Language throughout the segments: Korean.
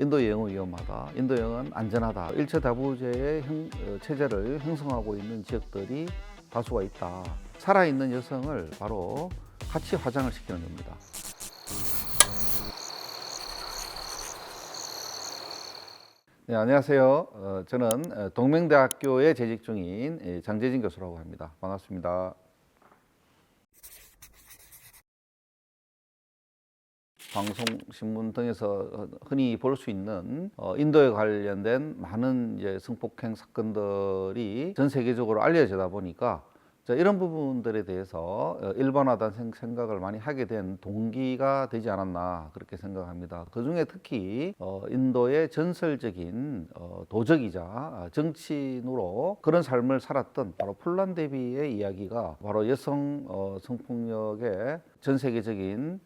인도 여행은 위험하다, 인도 여행은 안전하다, 일체다부제의 체제를 형성하고 있는 지역들이 다수가 있다. 살아있는 여성을 바로 같이 화장을 시키는 겁니다. 네, 안녕하세요. 저는 동명대학교에 재직 중인 장재진 교수라고 합니다. 반갑습니다. 방송, 신문 등에서 흔히 볼 수 있는 인도에 관련된 많은 성폭행 사건들이 전 세계적으로 알려지다 보니까 이런 부분들에 대해서 일반화된 생각을 많이 하게 된 동기가 되지 않았나 그렇게 생각합니다. 그중에 특히 인도의 전설적인 도적이자 정치인으로 그런 삶을 살았던 바로 폴란 데비의 이야기가 바로 여성 성폭력의 전 세계적인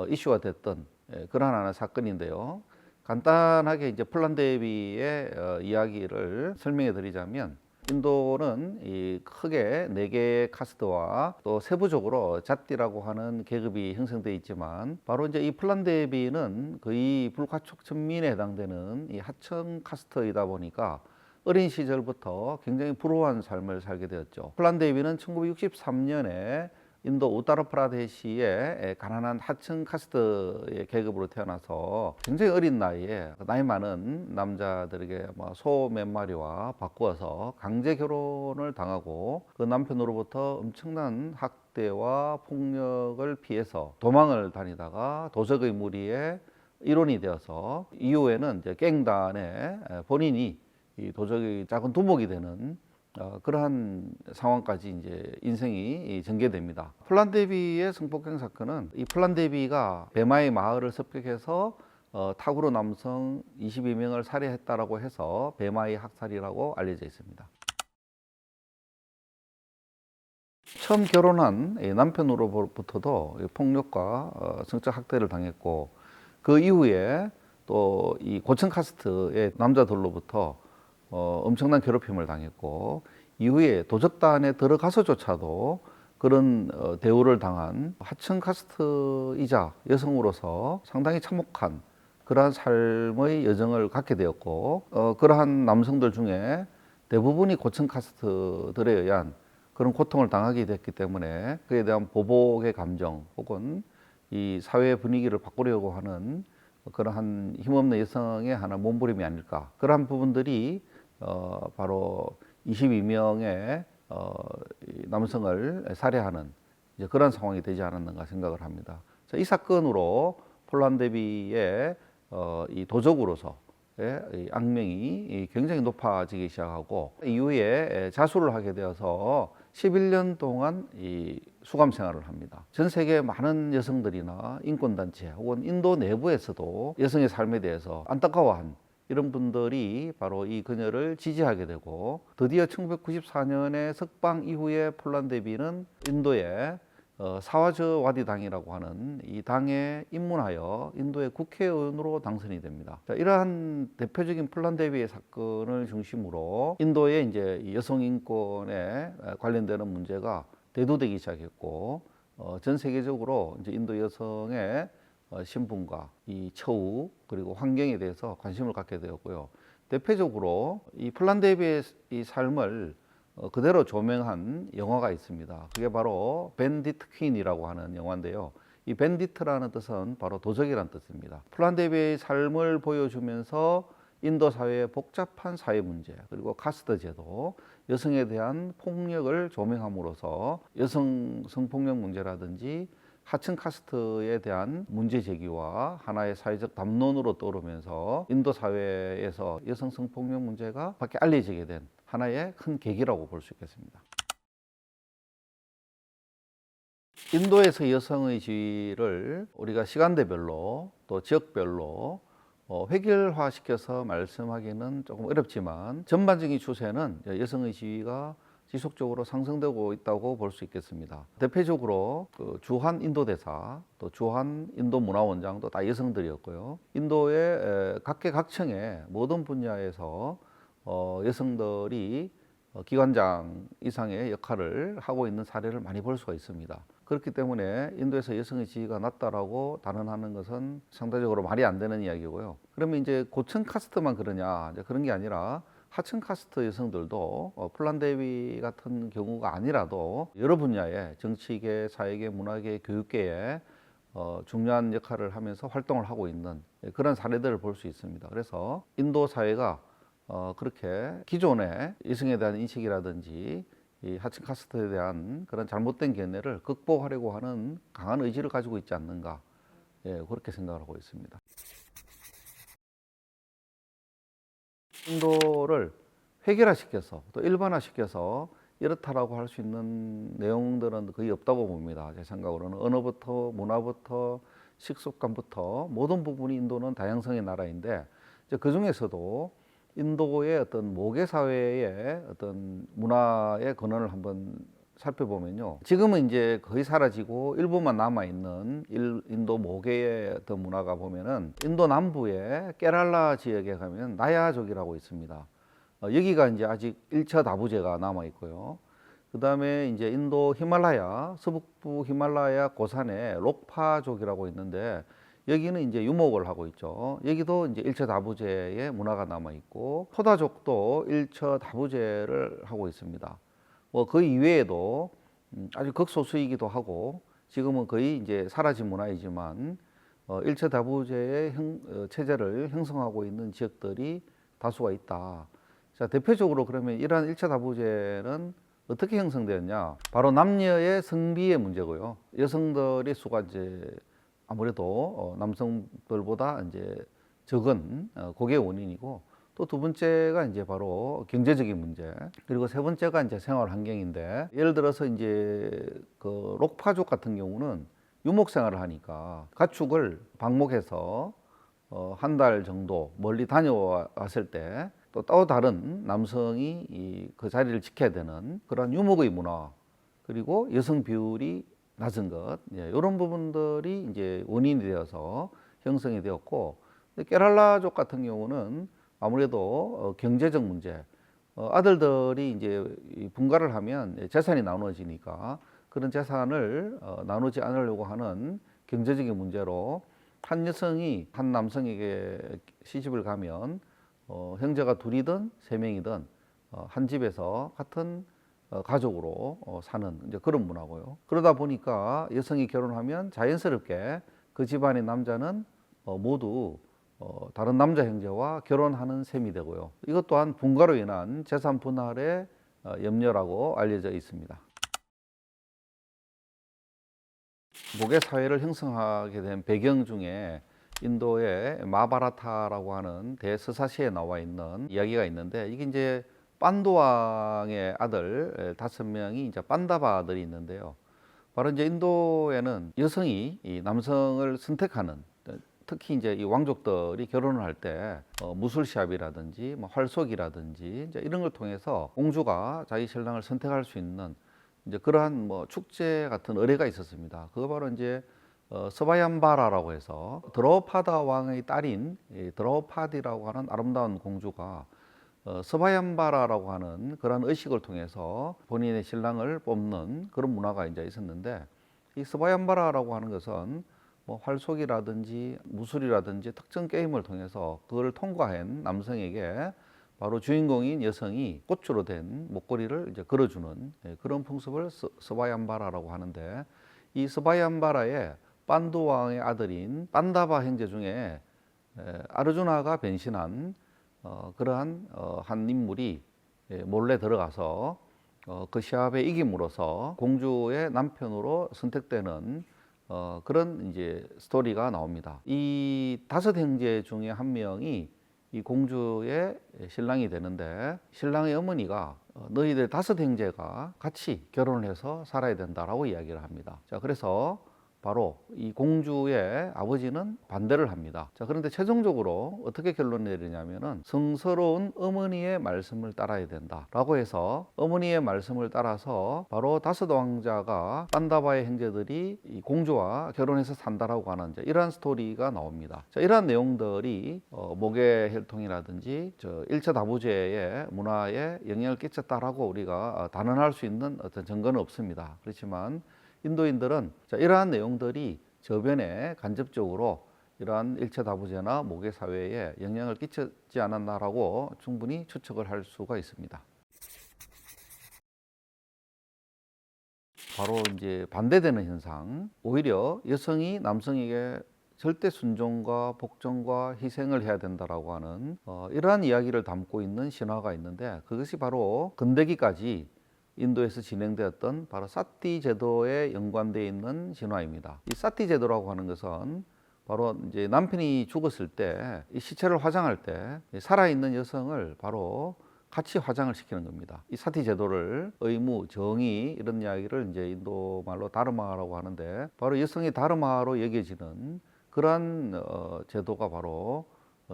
이슈가 됐던 그러한 하나의 사건인데요. 간단하게 이제 폴란 데비의 이야기를 설명해 드리자면, 인도는 크게 4개의 카스트와 또 세부적으로 자띠라고 하는 계급이 형성되어 있지만, 바로 이제 이 폴란 데비는 거의 불가촉 천민에 해당되는 이 하청 카스트이다 보니까 어린 시절부터 굉장히 불우한 삶을 살게 되었죠. 폴란 데비는 1963년에 인도 우타르프라데시의 가난한 하층 카스트의 계급으로 태어나서 굉장히 어린 나이에 나이 많은 남자들에게 소 몇 마리와 바꾸어서 강제 결혼을 당하고 그 남편으로부터 엄청난 학대와 폭력을 피해서 도망을 다니다가 도적의 무리에 일원이 되어서 이후에는 이제 갱단에 본인이 이 도적의 작은 두목이 되는 그러한 상황까지 이제 인생이 전개됩니다. 폴란 데비의 성폭행 사건은 이 폴란 데비가 베마의 마을을 습격해서 탁우로 남성 22명을 살해했다라고 해서 베마의 학살이라고 알려져 있습니다. 처음 결혼한 남편으로부터도 폭력과 성적 학대를 당했고, 그 이후에 또 이 고층 카스트의 남자들로부터 엄청난 괴롭힘을 당했고, 이후에 도적단에 들어가서조차도 그런 대우를 당한 하층 카스트이자 여성으로서 상당히 참혹한 그러한 삶의 여정을 갖게 되었고, 그러한 남성들 중에 대부분이 고층 카스트들에 의한 그런 고통을 당하게 됐기 때문에 그에 대한 보복의 감정 혹은 이 사회 분위기를 바꾸려고 하는 그러한 힘없는 여성의 하나 몸부림이 아닐까, 그러한 부분들이 바로 22명의 남성을 살해하는 그런 상황이 되지 않았는가 생각을 합니다. 이 사건으로 폴란 데비의 이 도적으로서의 이 악명이 굉장히 높아지기 시작하고, 이후에 자수를 하게 되어서 11년 동안 이 수감 생활을 합니다. 전 세계 많은 여성들이나 인권단체 혹은 인도 내부에서도 여성의 삶에 대해서 안타까워한 이런 분들이 바로 이 그녀를 지지하게 되고, 드디어 1994년에 석방 이후에 폴란 데비는 인도의 사와저와디 당이라고 하는 이 당에 입문하여 인도의 국회의원으로 당선이 됩니다. 자, 이러한 대표적인 폴란 데비의 사건을 중심으로 인도의 이제 여성 인권에 관련되는 문제가 대두되기 시작했고, 전 세계적으로 이제 인도 여성의 신분과 이 처우 그리고 환경에 대해서 관심을 갖게 되었고요. 대표적으로 이 폴란 데비의 이 삶을 그대로 조명한 영화가 있습니다. 그게 바로 밴디트 퀸이라고 하는 영화인데요. 이 밴디트라는 뜻은 바로 도적이라는 뜻입니다. 폴란 데비의 삶을 보여주면서 인도 사회의 복잡한 사회 문제 그리고 카스트 제도, 여성에 대한 폭력을 조명함으로써 여성 성폭력 문제라든지 하층 카스트에 대한 문제 제기와 하나의 사회적 담론으로 떠오르면서 인도 사회에서 여성 성폭력 문제가 밖에 알려지게 된 하나의 큰 계기라고 볼 수 있겠습니다. 인도에서 여성의 지위를 우리가 시간대별로 또 지역별로 획일화시켜서 말씀하기는 조금 어렵지만, 전반적인 추세는 여성의 지위가 지속적으로 상승되고 있다고 볼 수 있겠습니다. 대표적으로 그 주한 인도대사, 또 주한 인도문화원장도 다 여성들이었고요. 인도의 각계각층의 모든 분야에서 여성들이 기관장 이상의 역할을 하고 있는 사례를 많이 볼 수가 있습니다. 그렇기 때문에 인도에서 여성의 지위가 낮다라고 단언하는 것은 상대적으로 말이 안 되는 이야기고요. 그러면 이제 고층 카스트만 그러냐? 이제 그런 게 아니라 하층 카스트 여성들도 플란데비 같은 경우가 아니라도 여러 분야의 정치계, 사회계, 문화계, 교육계에 중요한 역할을 하면서 활동을 하고 있는 그런 사례들을 볼 수 있습니다. 그래서 인도 사회가 그렇게 기존의 이성에 대한 인식이라든지 이 하층 카스트에 대한 그런 잘못된 견해를 극복하려고 하는 강한 의지를 가지고 있지 않는가, 예, 그렇게 생각을 하고 있습니다. 인도를 획일화시켜서 또 일반화시켜서 이렇다라고 할 수 있는 내용들은 거의 없다고 봅니다. 제 생각으로는 언어부터 문화부터 식습관부터 모든 부분이 인도는 다양성의 나라인데 그 중에서도 인도의 어떤 모계 사회의 어떤 문화의 근원을 한번 살펴보면요. 지금은 이제 거의 사라지고 일부만 남아 있는 인도 모계의 어떤 문화가 보면은 인도 남부의 케랄라 지역에 가면 나야족이라고 있습니다. 여기가 이제 아직 1차 다부제가 남아 있고요. 그 다음에 이제 인도 히말라야, 서북부 히말라야 고산에 록파족이라고 있는데 여기는 이제 유목을 하고 있죠. 여기도 이제 1차 다부제의 문화가 남아 있고 토다족도 1차 다부제를 하고 있습니다. 뭐 그 이외에도 아주 극소수이기도 하고 지금은 거의 이제 사라진 문화이지만 1차 다부제의 체제를 형성하고 있는 지역들이 다수가 있다. 자, 대표적으로 그러면 이러한 1차 다부제는 어떻게 형성되었냐? 바로 남녀의 성비의 문제고요. 여성들의 수가 이제 아무래도 남성들보다 이제 적은 그게 원인이고 또 두 번째가 이제 바로 경제적인 문제 그리고 세 번째가 이제 생활 환경인데 예를 들어서 이제 그 록파족 같은 경우는 유목 생활을 하니까 가축을 방목해서 한 달 정도 멀리 다녀왔을 때 또 다른 남성이 그 자리를 지켜야 되는 그런 유목의 문화 그리고 여성 비율이 낮은 것 이런 부분들이 이제 원인이 되어서 형성이 되었고 케랄라족 같은 경우는 아무래도 경제적 문제 아들들이 이제 분가를 하면 재산이 나눠지니까 그런 재산을 나누지 않으려고 하는 경제적인 문제로 한 여성이 한 남성에게 시집을 가면 형제가 둘이든 세 명이든 한 집에서 같은 가족으로 사는 이제 그런 문화고요. 그러다 보니까 여성이 결혼하면 자연스럽게 그 집안의 남자는 모두 다른 남자 형제와 결혼하는 셈이 되고요. 이것 또한 분가로 인한 재산 분할의 염려라고 알려져 있습니다. 모계 사회를 형성하게 된 배경 중에 인도의 마바라타라고 하는 대서사시에 나와 있는 이야기가 있는데 이게 이제 판두 왕의 아들 5명이 이제 판다바 아들이 있는데요. 바로 이제 인도에는 여성이 이 남성을 선택하는 특히 이제 이 왕족들이 결혼을 할 때 무술시합이라든지 뭐 활쏘기라든지 이제 이런 걸 통해서 공주가 자기 신랑을 선택할 수 있는 이제 그러한 뭐 축제 같은 의례가 있었습니다. 그거 바로 이제 서바얀바라라고 해서 드로파다 왕의 딸인 드로파디라고 하는 아름다운 공주가 서바얀바라라고 하는 그런 의식을 통해서 본인의 신랑을 뽑는 그런 문화가 이제 있었는데 이 서바얀바라라고 하는 것은 뭐 활쏘기라든지 무술이라든지 특정 게임을 통해서 그걸 통과한 남성에게 바로 주인공인 여성이 꽃으로 된 목걸이를 이제 걸어주는 그런 풍습을 서바얀바라라고 하는데 이 서바얀바라의 판두 왕의 아들인 판다바 형제 중에 아르주나가 변신한 그러한 한 인물이 몰래 들어가서 그 시합에 이김으로써 공주의 남편으로 선택되는 그런 이제 스토리가 나옵니다. 이 5 형제 중에 한 명이 이 공주의 신랑이 되는데 신랑의 어머니가 너희들 5 형제가 같이 결혼을 해서 살아야 된다라고 이야기를 합니다. 자, 그래서 바로 이 공주의 아버지는 반대를 합니다. 자, 그런데 최종적으로 어떻게 결론을 내리냐면은 성스러운 어머니의 말씀을 따라야 된다라고 해서 어머니의 말씀을 따라서 바로 5 왕자가 판다바의 형제들이 이 공주와 결혼해서 산다라고 하는 이러한 스토리가 나옵니다. 자, 이러한 내용들이 모계 혈통이라든지 1차 다부제의 문화에 영향을 끼쳤다라고 우리가 단언할 수 있는 어떤 증거는 없습니다. 그렇지만 인도인들은 자, 이러한 내용들이 저변에 간접적으로 이러한 일체 다부제나 모계 사회에 영향을 끼치지 않았나라고 충분히 추측을 할 수가 있습니다. 바로 이제 반대되는 현상, 오히려 여성이 남성에게 절대 순종과 복종과 희생을 해야 된다라고 하는 이러한 이야기를 담고 있는 신화가 있는데, 그것이 바로 근대기까지 인도에서 진행되었던 바로 사티 제도에 연관되어 있는 신화입니다. 이 사티 제도라고 하는 것은 바로 이제 남편이 죽었을 때 이 시체를 화장할 때 살아있는 여성을 바로 같이 화장을 시키는 겁니다. 이 사티 제도를 의무, 정의 이런 이야기를 이제 인도 말로 다르마라고 하는데, 바로 여성의 다르마로 여겨지는 그러한 제도가 바로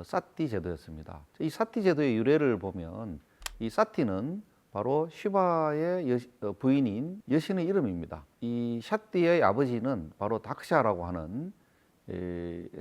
사티 제도였습니다. 이 사티 제도의 유래를 보면 이 사티는 바로 시바의 부인인 여신의 이름입니다. 이 샤띠의 아버지는 바로 다크샤라고 하는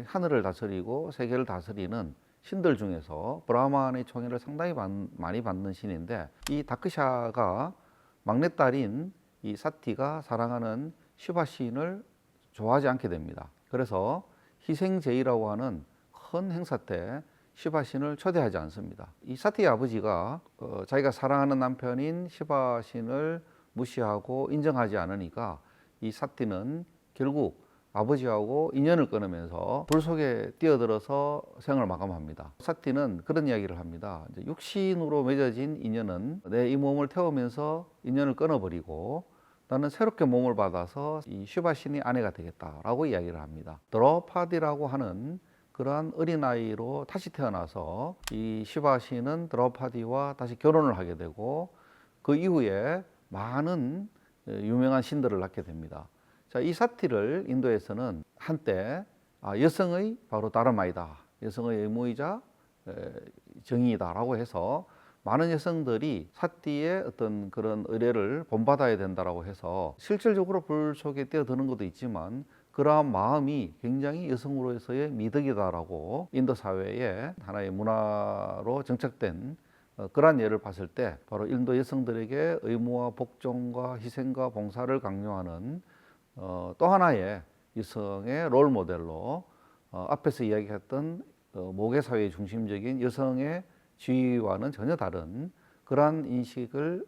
하늘을 다스리고 세계를 다스리는 신들 중에서 브라만의 총애를 상당히 많이 받는 신인데, 이 다크샤가 막내딸인 이 사티가 사랑하는 시바 시인을 좋아하지 않게 됩니다. 그래서 희생제의라고 하는 큰 행사 때 시바 신을 초대하지 않습니다. 이 사티의 아버지가 자기가 사랑하는 남편인 시바 신을 무시하고 인정하지 않으니까 이 사티는 결국 아버지하고 인연을 끊으면서 불 속에 뛰어들어서 생을 마감합니다. 사티는 그런 이야기를 합니다. 이제 육신으로 맺어진 인연은 내 이 몸을 태우면서 인연을 끊어버리고 나는 새롭게 몸을 받아서 이 시바 신이 아내가 되겠다라고 이야기를 합니다. 드로파디라고 하는 그러한 어린아이로 다시 태어나서 이 시바 신은 드로파디와 다시 결혼을 하게 되고, 그 이후에 많은 유명한 신들을 낳게 됩니다. 자, 이 사티를 인도에서는 한때 여성의 바로 다르마이다, 여성의 의무이자 정의이다라고 해서 많은 여성들이 사티의 어떤 그런 의뢰를 본받아야 된다라고 해서 실질적으로 불 속에 뛰어드는 것도 있지만, 그러한 마음이 굉장히 여성으로서의 미덕이다라고 인도 사회의 하나의 문화로 정착된 그러한 예를 봤을 때, 바로 인도 여성들에게 의무와 복종과 희생과 봉사를 강요하는 또 하나의 여성의 롤 모델로 앞에서 이야기했던 모계 사회의 중심적인 여성의 지위와는 전혀 다른 그러한 인식을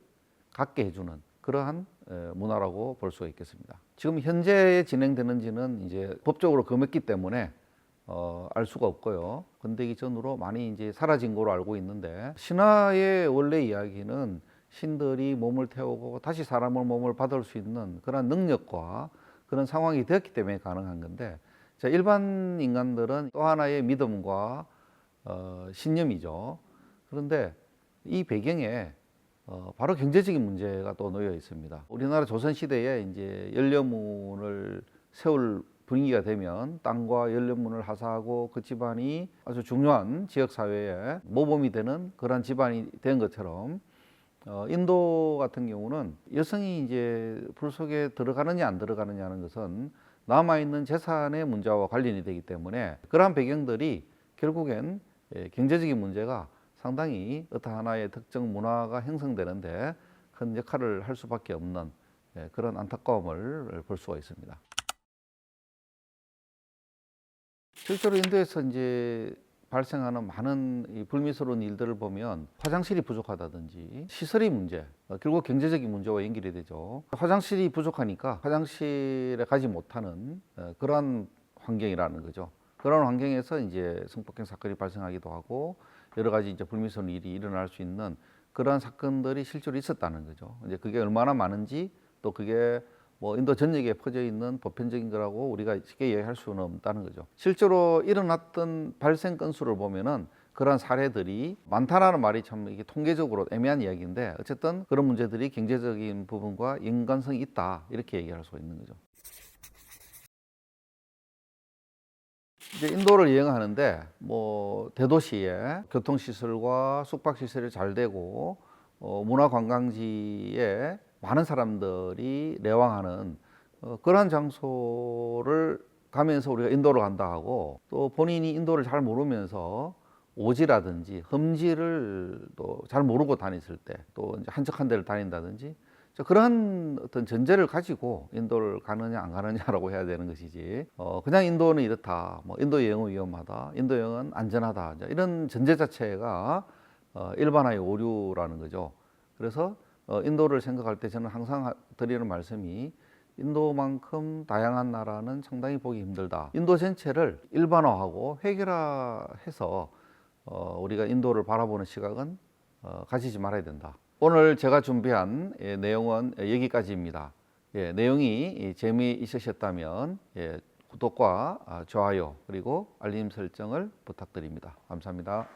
갖게 해주는 그러한 문화라고 볼 수가 있겠습니다. 지금 현재 진행되는지는 이제 법적으로 금했기 때문에 알 수가 없고요. 근대기 전으로 많이 이제 사라진 거로 알고 있는데, 신화의 원래 이야기는 신들이 몸을 태우고 다시 사람의 몸을 받을 수 있는 그런 능력과 그런 상황이 되었기 때문에 가능한 건데, 자, 일반 인간들은 또 하나의 믿음과 신념이죠. 그런데 이 배경에 바로 경제적인 문제가 또 놓여 있습니다. 우리나라 조선 시대에 이제 연료문을 세울 분위기가 되면 땅과 연료문을 하사하고 그 집안이 아주 중요한 지역 사회에 모범이 되는 그런 집안이 된 것처럼, 인도 같은 경우는 여성이 이제 불 속에 들어가느냐 안 들어가느냐는 것은 남아있는 재산의 문제와 관련이 되기 때문에, 그러한 배경들이 결국엔 경제적인 문제가 상당히 어떤 하나의 특정 문화가 형성되는데 큰 역할을 할 수밖에 없는 그런 안타까움을 볼 수가 있습니다. 실제로 인도에서 이제 발생하는 많은 이 불미스러운 일들을 보면 화장실이 부족하다든지 시설의 문제, 결국 경제적인 문제와 연결이 되죠. 화장실이 부족하니까 화장실에 가지 못하는 그러한 환경이라는 거죠. 그런 환경에서 이제 성폭행 사건이 발생하기도 하고 여러 가지 이제 불미스러운 일이 일어날 수 있는 그러한 사건들이 실제로 있었다는 거죠. 이제 그게 얼마나 많은지, 또 그게 뭐 인도 전역에 퍼져 있는 보편적인 거라고 우리가 쉽게 이해할 수는 없다는 거죠. 실제로 일어났던 발생 건수를 보면은 그런 사례들이 많다라는 말이 참 이게 통계적으로 애매한 이야기인데, 어쨌든 그런 문제들이 경제적인 부분과 연관성이 있다, 이렇게 얘기할 수 있는 거죠. 이제 인도를 여행하는데 뭐 대도시에 교통시설과 숙박시설이 잘 되고 문화관광지에 많은 사람들이 내왕하는 그러한 장소를 가면서 우리가 인도를 간다 하고, 또 본인이 인도를 잘 모르면서 오지라든지 험지를 또 잘 모르고 다녔을 때, 또 이제 한적한 데를 다닌다든지, 자, 그런 어떤 전제를 가지고 인도를 가느냐 안 가느냐라고 해야 되는 것이지, 그냥 인도는 이렇다, 뭐 인도 여행은 위험하다, 인도 여행은 안전하다, 자, 이런 전제 자체가 일반화의 오류라는 거죠. 그래서 인도를 생각할 때 저는 항상 드리는 말씀이, 인도만큼 다양한 나라는 상당히 보기 힘들다. 인도 전체를 일반화하고 획일화해서 우리가 인도를 바라보는 시각은 가지지 말아야 된다. 오늘 제가 준비한 내용은 여기까지입니다. 내용이 재미있으셨다면 구독과 좋아요 그리고 알림 설정을 부탁드립니다. 감사합니다.